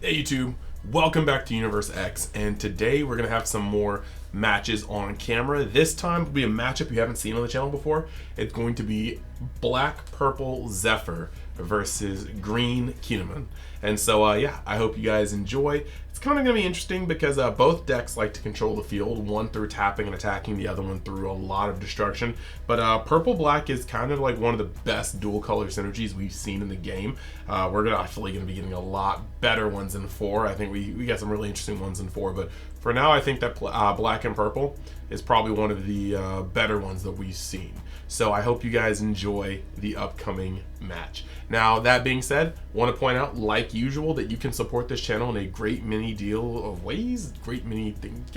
Hey YouTube, welcome back to Universe X, and today we're going to have some more matches on camera. This time will be a matchup you haven't seen on the channel before. It's going to be Black Purple Zephyr versus Green Kinemon. And so yeah, I hope you guys enjoy. It's kind of going to be interesting because both decks like to control the field, one through tapping and attacking, the other one through a lot of destruction. But purple-black is kind of like one of the best dual color synergies we've seen in the game. We're actually going to be getting a lot better ones in 4. I think we got some really interesting ones in 4, but for now I think that black and purple is probably one of the better ones that we've seen. So I hope you guys enjoy the upcoming match. Now, that being said, want to point out, like usual, that you can support this channel in a great many deal of ways. Great many things.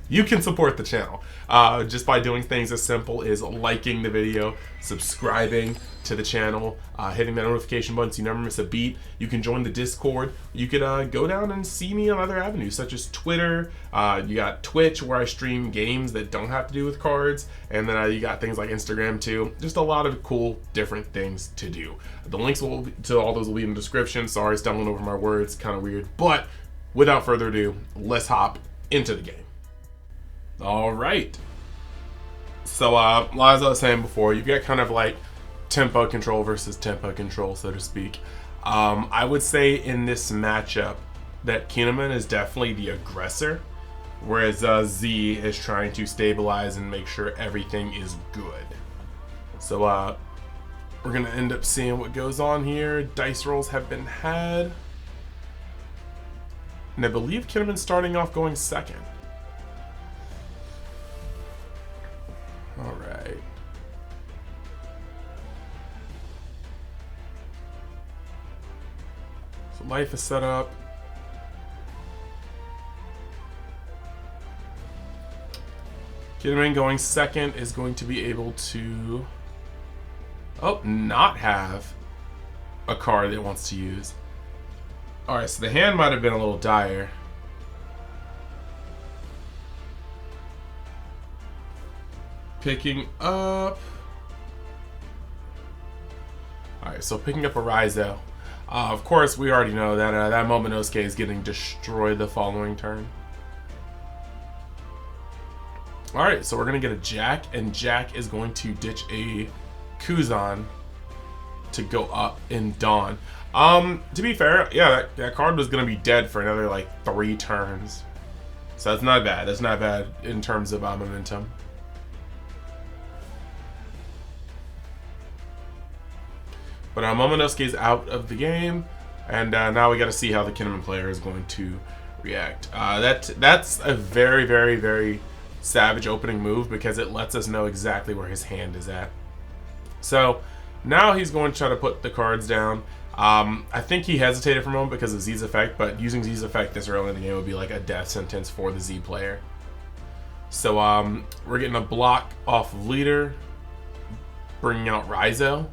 You can support the channel just by doing things as simple as liking the video, subscribing to the channel, hitting that notification button so you never miss a beat. You can join the Discord. You could go down and see me on other avenues such as Twitter. You got Twitch, where I stream games that don't have to do with cards, and then you got things like Instagram too. Just a lot of cool different things to do. The links to all those will be in the description. Sorry, stumbling over my words, kind of weird. But without further ado, let's hop into the game. All right. So, as I was saying before, you've got kind of like tempo control versus tempo control, so to speak. I would say in this matchup that Kinemon is definitely the aggressor, whereas Z is trying to stabilize and make sure everything is good. So, we're going to end up seeing what goes on here. Dice rolls have been had. And I believe Kinemon's starting off going second. All right. So life is set up. Kinemon going second is going to be able to not have a card that it wants to use. All right, so the hand might have been a little dire. Picking up. Alright, so picking up a Raizo. Of course, we already know that that Momonosuke is getting destroyed the following turn. Alright, so we're going to get a Jack, and Jack is going to ditch a Kuzan to go up in Dawn. To be fair, yeah, that card was going to be dead for another like 3 turns. So that's not bad. That's not bad in terms of momentum. But Momonosuke's out of the game, and now we got to see how the Kinemon player is going to react. That's a very, very, very savage opening move because it lets us know exactly where his hand is at. So now he's going to try to put the cards down. I think he hesitated for a moment because of Z's effect, but using Z's effect this early in the game would be like a death sentence for the Z player. So we're getting a block off of leader, bringing out Raizo.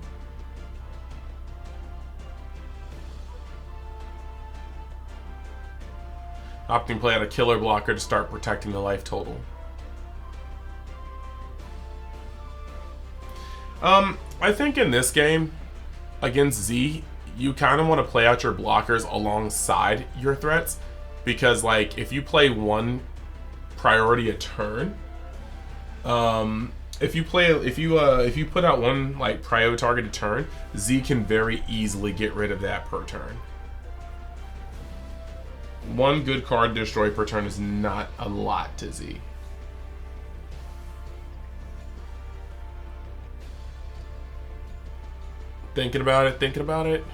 Opting play out a killer blocker to start protecting the life total. I think in this game, against Z, you kind of want to play out your blockers alongside your threats, because like if you play one priority a turn, if you put out one like prio targeted turn, Z can very easily get rid of that per turn. One good card destroy per turn is not a lot to Z. Thinking about it.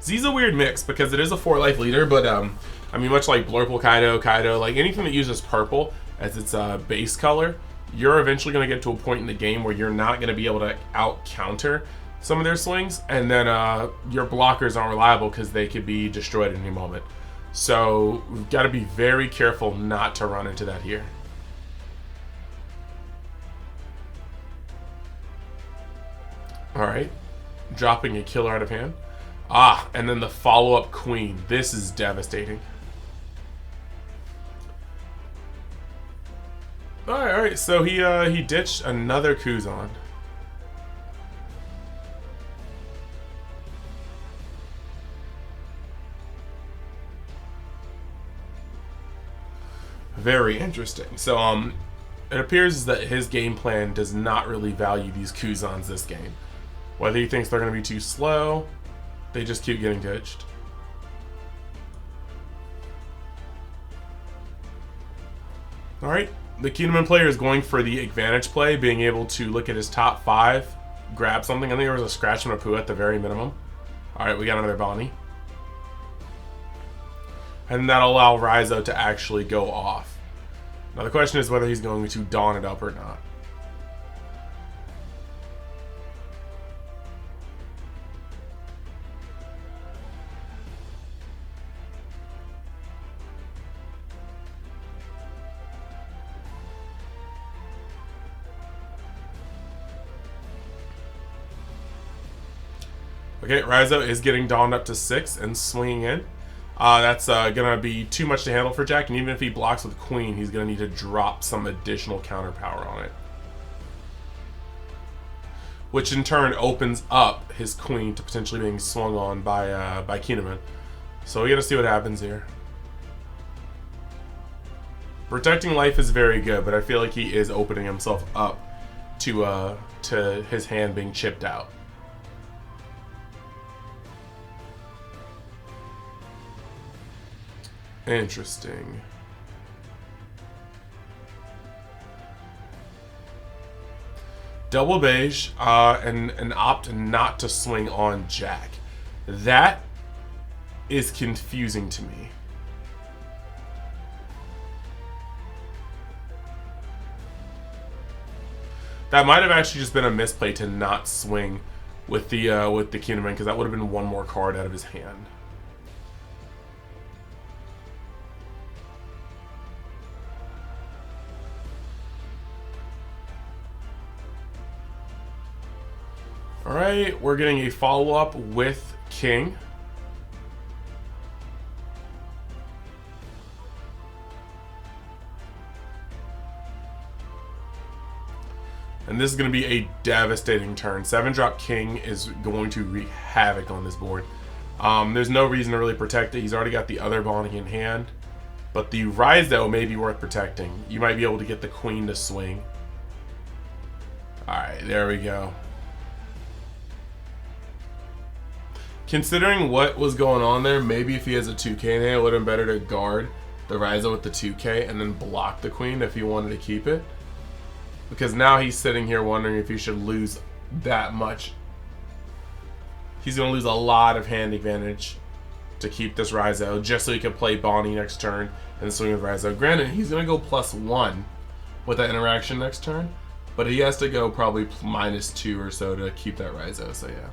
Z's a weird mix because it is a 4-life leader, but I mean, much like Blurple Kaido, like anything that uses purple as its base color, you're eventually going to get to a point in the game where you're not going to be able to out-counter some of their swings, and then your blockers aren't reliable because they could be destroyed at any moment. So we've got to be very careful not to run into that here. Alright, dropping a killer out of hand. And then the follow-up queen. This is devastating. Alright, so he ditched another Kuzan. Very interesting. So, it appears that his game plan does not really value these Kuzans this game. Whether he thinks they're going to be too slow, they just keep getting ditched. Alright, the Kinemon player is going for the advantage play, being able to look at his top 5, grab something. I think there was a scratch and a poo at the very minimum. Alright, we got another Bonnie. And that'll allow Raizo to actually go off. Now the question is whether he's going to dawn it up or not. Okay, Raizo is getting dawned up to 6 and swinging in. That's going to be too much to handle for Jack, and even if he blocks with Queen, he's going to need to drop some additional counter power on it. Which in turn opens up his Queen to potentially being swung on by Kinemon. So we got to see what happens here. Protecting life is very good, but I feel like he is opening himself up to his hand being chipped out. Interesting. Double beige and opt not to swing on Jack. That is confusing to me. That might have actually just been a misplay to not swing with the Kinemon, because that would have been one more card out of his hand. Alright, we're getting a follow-up with King. And this is going to be a devastating turn. 7-drop King is going to wreak havoc on this board. There's no reason to really protect it. He's already got the other Bonnie in hand. But the Raizo may be worth protecting. You might be able to get the Queen to swing. Alright, there we go. Considering what was going on there, maybe if he has a 2K in hand, it would have been better to guard the Raizo with the 2K and then block the Queen if he wanted to keep it. Because now he's sitting here wondering if he should lose that much. He's going to lose a lot of hand advantage to keep this Raizo, just so he can play Bonnie next turn and swing with Raizo. Granted, he's going to go +1 with that interaction next turn, but he has to go probably -2 or so to keep that Raizo, so yeah.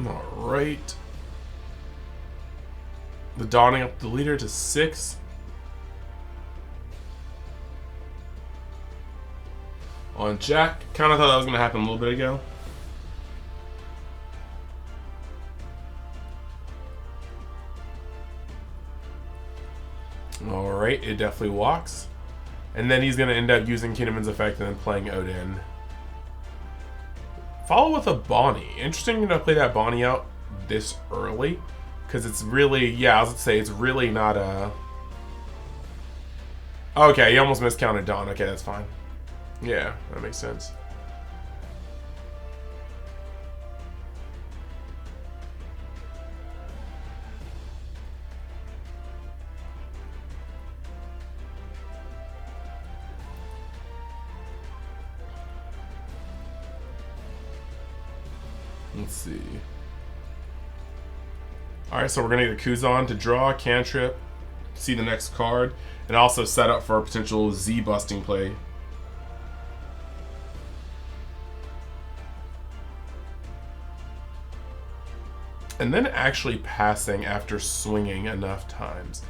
Alright. The dawning up the leader to 6. On Jack. Kind of thought that was going to happen a little bit ago. Alright, it definitely walks. And then he's going to end up using Kinemon's effect and then playing Odin. Follow with a Bonnie. Interesting to play that Bonnie out this early. Because it's really, yeah, I was going to say, it's really not a... Okay, he almost miscounted Dawn. Okay, that's fine. Yeah, that makes sense. Let's see. Alright, so we're going to get a Kuzan to draw, cantrip, see the next card, and also set up for a potential Z-busting play. and then actually passing after swinging enough times.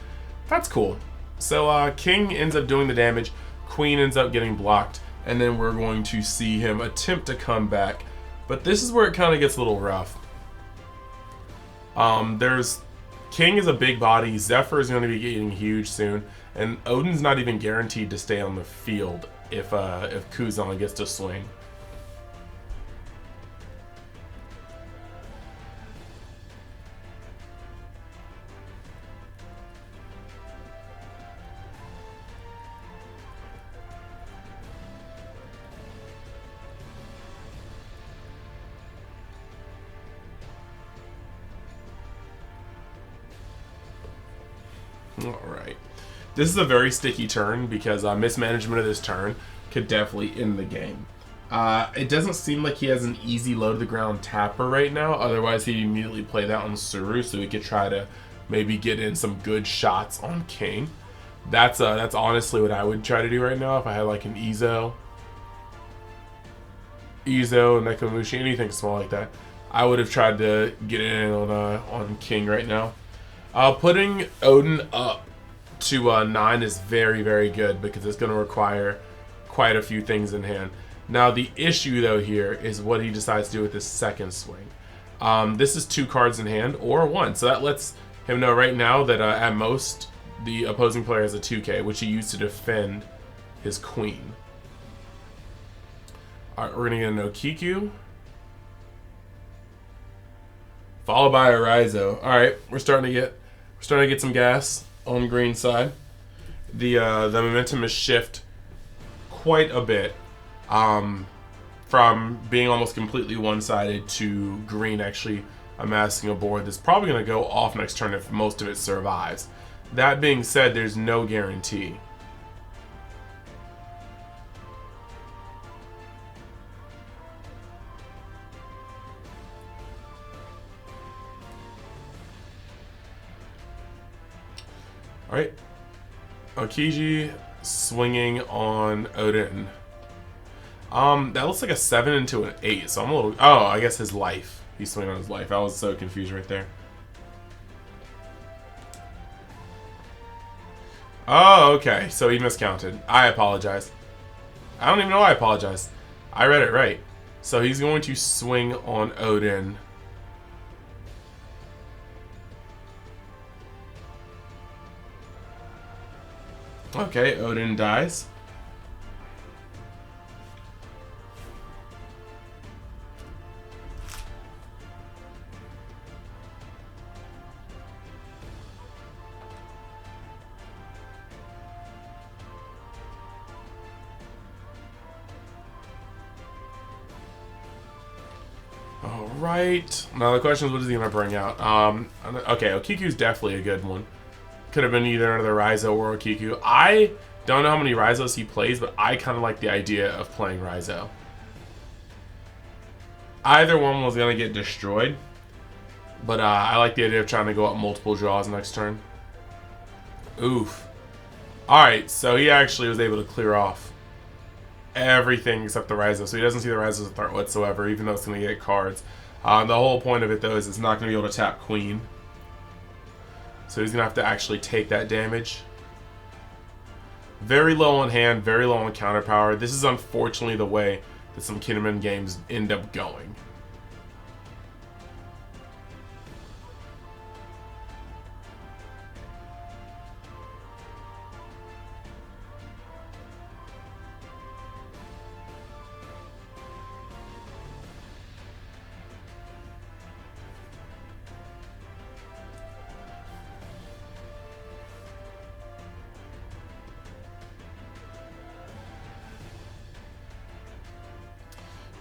That's cool. So King ends up doing the damage, Queen ends up getting blocked, and then we're going to see him attempt to come back. But this is where it kind of gets a little rough. There's King is a big body, Zephyr is going to be getting huge soon, and Odin's not even guaranteed to stay on the field if Kuzan gets to swing. Alright. This is a very sticky turn because mismanagement of this turn could definitely end the game. It doesn't seem like he has an easy low to the ground tapper right now. Otherwise, he'd immediately play that on Suru so he could try to maybe get in some good shots on King. That's honestly what I would try to do right now if I had like an Izo, Nekomamushi, anything small like that. I would have tried to get in on King right now. Putting Odin up to 9 is very, very good because it's going to require quite a few things in hand. Now, the issue, though, here is what he decides to do with his second swing. This is 2 cards in hand or 1, so that lets him know right now that at most the opposing player has a 2K, which he used to defend his queen. Alright, we're going to get an Okiku, followed by a Raizo. Alright, we're starting to get some gas on the green side. The momentum has shifted quite a bit from being almost completely one-sided to green actually amassing a board that's probably going to go off next turn if most of it survives. That being said, there's no guarantee. Alright, Okiji swinging on Odin. That looks like a 7 into an 8, so I'm a little... Oh, I guess his life. He's swinging on his life. I was so confused right there. Oh, okay, so he miscounted. I apologize. I don't even know why I apologize. I read it right. So he's going to swing on Odin. Okay, Odin dies. Alright. Now the question is, what is he going to bring out? Okay, Okiku's definitely a good one. Could have been either another Raizo or Okiku. I don't know how many Raizos he plays, but I kind of like the idea of playing Raizo. Either one was going to get destroyed, but I like the idea of trying to go up multiple draws next turn. Oof. Alright, so he actually was able to clear off everything except the Raizo, so he doesn't see the Raizo's threat whatsoever, even though it's going to get cards. The whole point of it, though, is it's not going to be able to tap Queen. So he's going to have to actually take that damage. Very low on hand, very low on counter power. This is unfortunately the way that some Kinemon games end up going.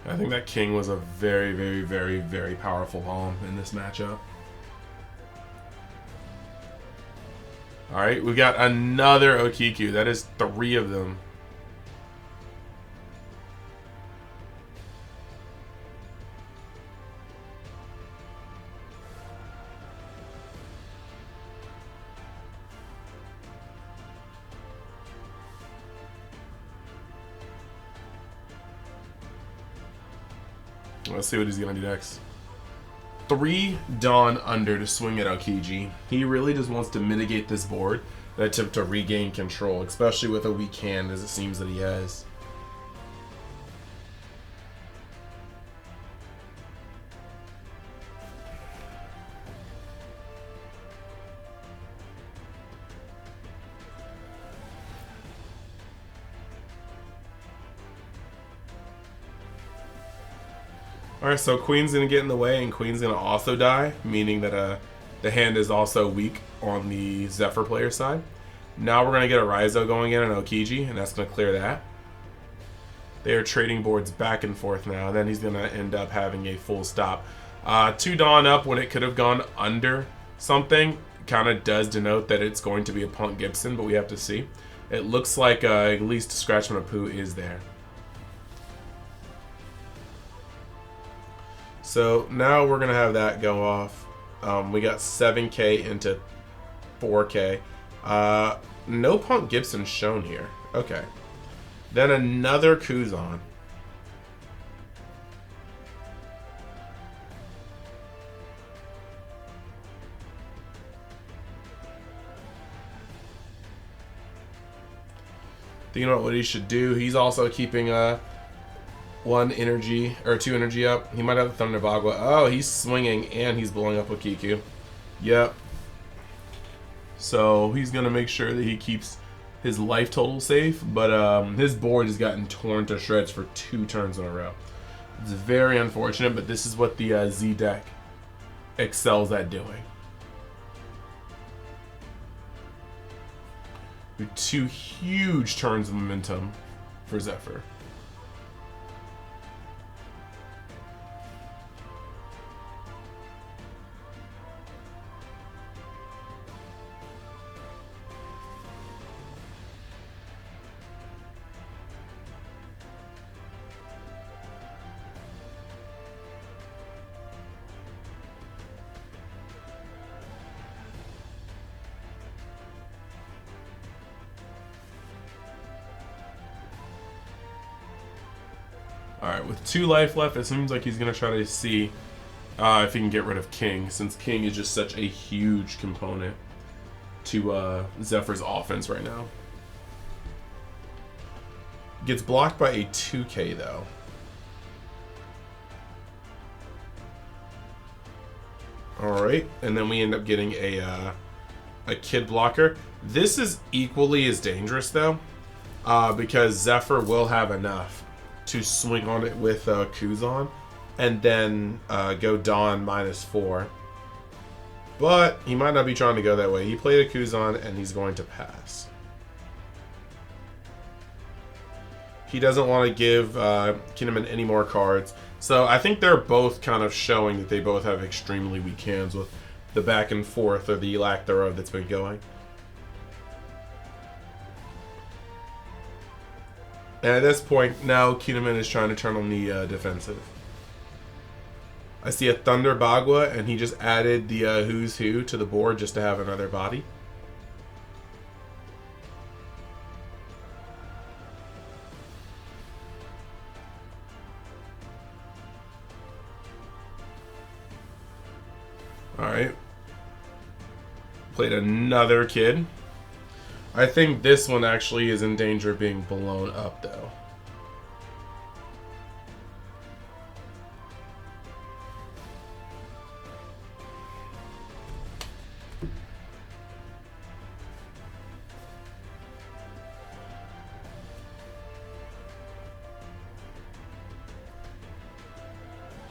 I think that King was a very, very, very, very powerful bomb in this matchup. Alright, we got another Okiku. That is 3 of them. Let's see what he's going to do next. 3 Dawn under to swing at Aokiji. He really just wants to mitigate this board and attempt to regain control, especially with a weak hand as it seems that he has. Alright, so Queen's going to get in the way, and Queen's going to also die, meaning that the hand is also weak on the Zephyr player side. Now we're going to get a Raizo going in on Aokiji, and that's going to clear that. They are trading boards back and forth now, and then he's going to end up having a full stop. 2 Dawn up when it could have gone under something kind of does denote that it's going to be a Punk Gibson, but we have to see. It looks like at least Scratchman of Pooh is there. So now we're going to have that go off. We got 7K into 4K. No Punk Gibson shown here. Okay. Then another Kuzan. Thinking about what he should do. He's also keeping 1 energy or 2 energy up. He might have the Thunder Bagua. Oh, he's swinging and he's blowing up with Kiku. Yep. So he's gonna make sure that he keeps his life total safe, but his board has gotten torn to shreds for 2 turns in a row. It's very unfortunate, but this is what the Z deck excels at doing. 2 huge turns of momentum for Zephyr. Alright, with 2 life left, it seems like he's going to try to see if he can get rid of King, since King is just such a huge component to Zephyr's offense right now. Gets blocked by a 2K, though. Alright, and then we end up getting a Kid blocker. This is equally as dangerous, though, because Zephyr will have enough to swing on it with Kuzan and then go Dawn -4. But he might not be trying to go that way. He played a Kuzan and he's going to pass. He doesn't want to give Kinemon any more cards. So I think they're both kind of showing that they both have extremely weak hands with the back and forth or the lack thereof that's been going. And at this point, now Kinemon is trying to turn on the defensive. I see a Thunder Bagua, and he just added the Who's Who to the board just to have another body. Alright. Played another Kid. I think this one actually is in danger of being blown up, though.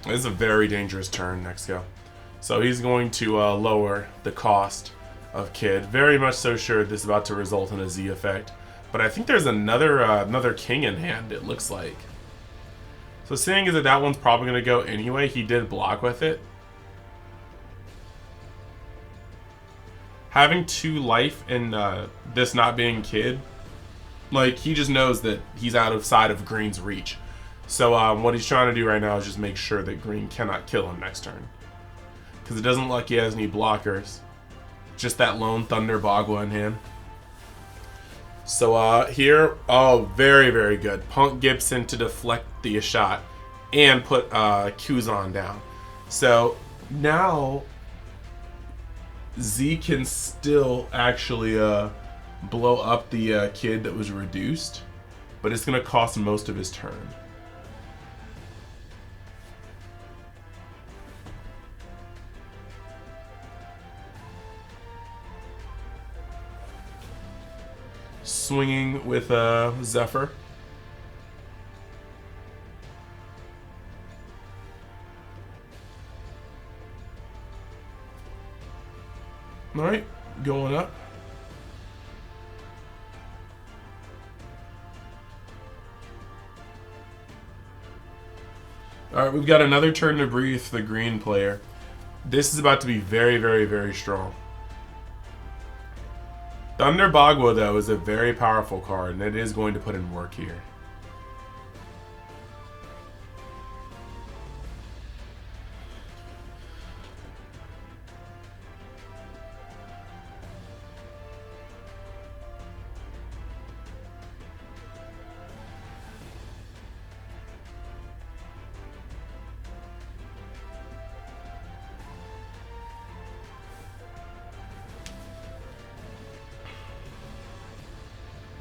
This is a very dangerous turn next go. So he's going to lower the cost of Kid. Very much so sure this is about to result in a Z effect. But I think there's another King in hand, it looks like. So seeing as that one's probably going to go anyway, he did block with it. Having 2 life and this not being Kid, like, he just knows that he's out of sight of Green's reach. So what he's trying to do right now is just make sure that Green cannot kill him next turn. Because it doesn't look like he has any blockers. Just that lone Thunder Bagua in hand. So here, oh, very, very good. Punk Gibson to deflect the shot and put Kuzan down. So Now Z can still actually blow up the kid that was reduced, but it's going to cost most of his turn. Swinging with Zephyr. All right, going up. All right, we've got another turn to breathe for the green player. This is about to be very, very, very strong. Thunder Bagua, though, is a very powerful card, and it is going to put in work here.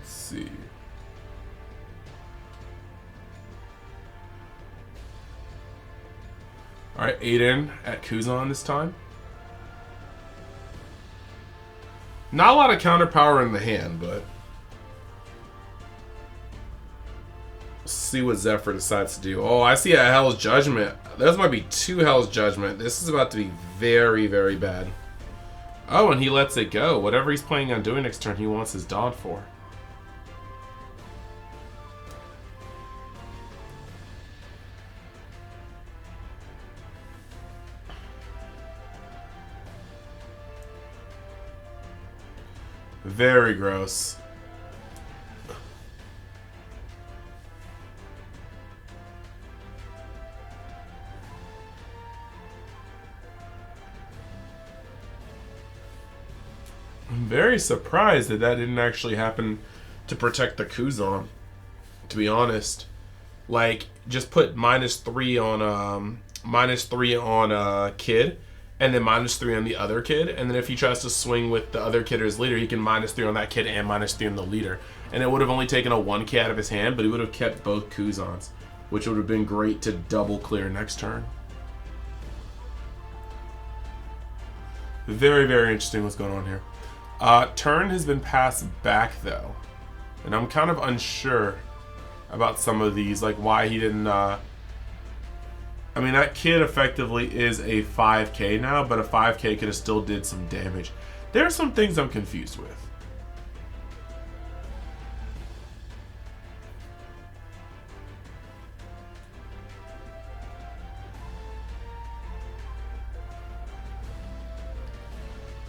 See. All right, 8 in at Kuzan this time. Not a lot of counter power in the hand, but let's see what Zephyr decides to do. Oh, I see a Hell's Judgment. Those might be 2 Hell's Judgment. This is about to be very, very bad. Oh, and he lets it go. Whatever he's planning on doing next turn, he wants his Dawn for. Very gross. I'm very surprised that that didn't actually happen to protect the Kuzan, to be honest. Like, just put -3 on -3 on kid, and then -3 on the other kid, and then if he tries to swing with the other kid or his leader, he can -3 on that kid and -3 on the leader. And it would have only taken a 1K out of his hand, but he would have kept both Kuzans, which would have been great to double clear next turn. Very, very interesting what's going on here. Turn has been passed back, though, and I'm kind of unsure about some of these, like why he didn't... I mean, that kid effectively is a 5K now, but a 5K could have still did some damage. There are some things I'm confused with.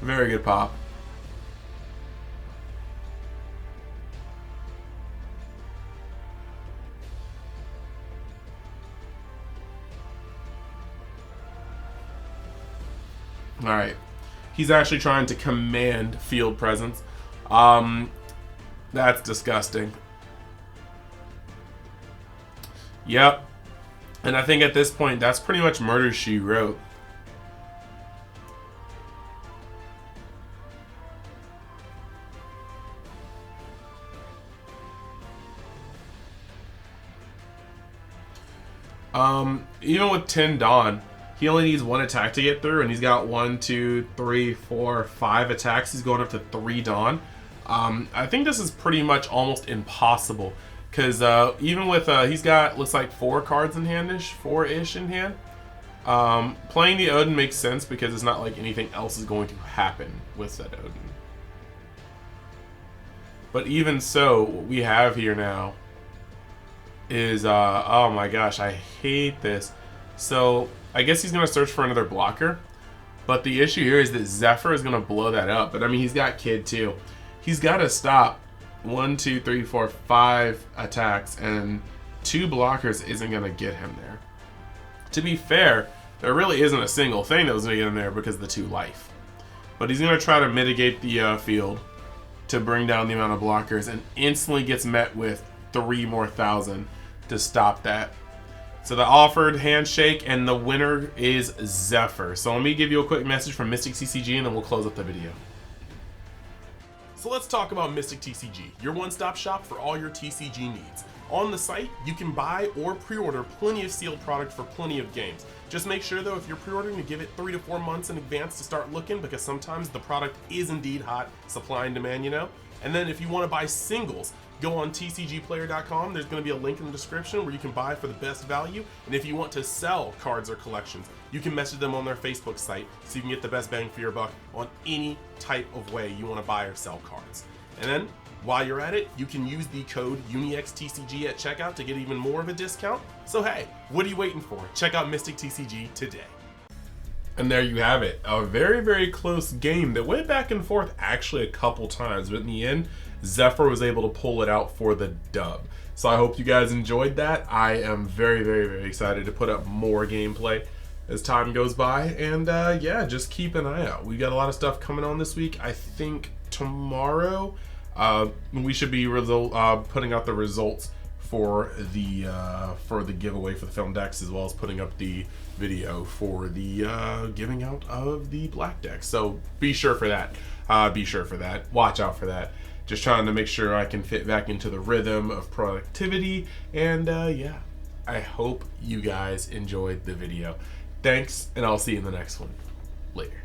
Very good pop. All right, he's actually trying to command field presence. That's disgusting. Yep, and I think at this point that's pretty much murder she wrote. Even with 10 Dawn, he only needs 1 attack to get through, and he's got 1, 2, 3, 4, 5 attacks. He's going up to 3 Dawn. I think this is pretty much almost impossible, because even with, he's got, looks like 4 cards in hand-ish, 4-ish in hand. Playing the Odin makes sense, because it's not like anything else is going to happen with that Odin. But even so, what we have here now is, oh my gosh, I hate this. So, I guess he's going to search for another blocker. But the issue here is that Zephyr is going to blow that up. But I mean, he's got Kid too. He's got to stop 1, 2, 3, 4, 5 attacks. And 2 blockers isn't going to get him there. To be fair, there really isn't a single thing that was going to get him there because of the 2 life. But he's going to try to mitigate the field to bring down the amount of blockers. And instantly gets met with 3 more thousand to stop that. So the offered handshake, and the winner is Zephyr. So let me give you a quick message from Mystic TCG, and then we'll close up the video. So let's talk about Mystic TCG, your one-stop shop for all your TCG needs. On the site, you can buy or pre-order plenty of sealed product for plenty of games. Just make sure though, if you're pre-ordering, to give it 3 to 4 months in advance to start looking, because sometimes the product is indeed hot, supply and demand, you know? And then if you want to buy singles, go on tcgplayer.com. There's going to be a link in the description where you can buy for the best value. And if you want to sell cards or collections, you can message them on their Facebook site so you can get the best bang for your buck on any type of way you want to buy or sell cards. And then while you're at it, you can use the code UNIXTCG at checkout to get even more of a discount. So hey, what are you waiting for? Check out Mystic TCG today. And there you have it. A very, very close game that went back and forth actually a couple times, but in the end, Zephyr was able to pull it out for the dub. So I hope you guys enjoyed that. I am very, very, very excited to put up more gameplay as time goes by. And yeah, just keep an eye out. We got a lot of stuff coming on this week. I think tomorrow we should be putting out the results for the giveaway for the film decks, as well as putting up the video for the giving out of the black deck. So be sure for that. Watch out for that. Just trying to make sure I can fit back into the rhythm of productivity. And yeah, I hope you guys enjoyed the video. Thanks, and I'll see you in the next one. Later.